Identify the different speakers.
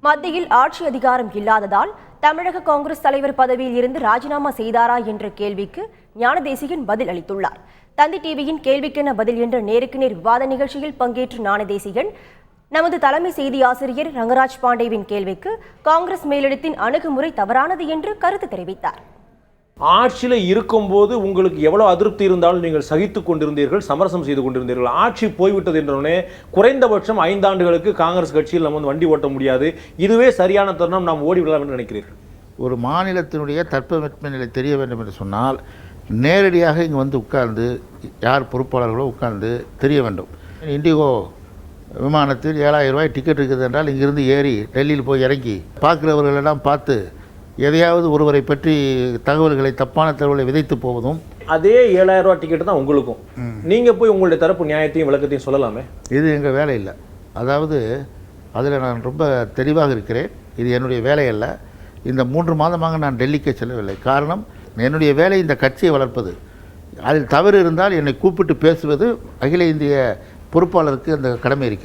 Speaker 1: மத்தியில் ஆட்சி அதிகாரம் இல்லாததால் தமிழக காங்கிரஸ் தலைவர் பதவியில் இருந்து ராஜினாமா செய்தாரா என்ற கேள்விக்கு ஞானதேசிகன் பதில் அளித்துள்ளார். தந்தி டிவியின் கேள்விக்கென பதில் என்ற நேருக்கு நேர் விவாத நிகழ்ச்சியில் பங்கேற்ற ஞானதேசிகன் நமது தலைமை செய்தி ஆசிரியர் ரங்கராஜ் பாண்டேவின் கேள்விக்கு காங்கிரஸ் மேலிடத்தின் அணுகுமுறை தவறானது என்று கருத்து தெரிவித்தார்.
Speaker 2: ஆட்சியில் இருக்கும்போது உங்களுக்கு எவ்வளவு அதிருப்தி இருந்தாலும் நீங்கள் சகித்துக் கொண்டிருந்தீர்கள், சமரசம் செய்து கொண்டிருந்தீர்கள். ஆட்சி போய்விட்டது என்றோடனே குறைந்தபட்சம் 5 ஆண்டுகளுக்கு காங்கிரஸ் கட்சியில் நம்ம வண்டி ஓட்ட முடியாது, இதுவே சரியான தருணம், நாம் ஓடிவிடலாம் என்று நினைக்கிறீர்கள்?
Speaker 3: ஒரு மாநிலத்தினுடைய தட்பவெப்ப நிலை தெரிய வேண்டும் என்று சொன்னால் நேரடியாக இங்கே வந்து உட்கார்ந்து யார் பொறுப்பாளர்களோ உட்கார்ந்து தெரிய வேண்டும். இண்டிகோ விமானத்தில் 7000 ரூபாய் டிக்கெட் இருக்குது என்றால் இங்கிருந்து ஏறி டெல்லியில் போய் இறங்கி பார்க்கிறவர்களெல்லாம் பார்த்து எதையாவது ஒருவரை பற்றி தகவல்களை, தப்பான தகவலை விதைத்து போவதும்,
Speaker 2: அதே 7000 ரூபாய் டிக்கெட் தான் உங்களுக்கும். நீங்கள் போய் உங்களுடைய தரப்பு நியாயத்தையும் விளக்கத்தையும் சொல்லலாமே.
Speaker 3: இது எங்கள் வேலை இல்லை. அதாவது அதில் நான் ரொம்ப தெளிவாக இருக்கிறேன். இது என்னுடைய வேலை அல்ல. இந்த 3 மாதமாக நான் டெல்லிக்கே செல்லவில்லை. காரணம், என்னுடைய வேலை இந்த கட்சியை வளர்ப்பது. அதில் தவறு இருந்தால் என்னை கூப்பிட்டு பேசுவது அகில இந்திய பொறுப்பாளருக்கு அந்த கடமை இருக்கிறது.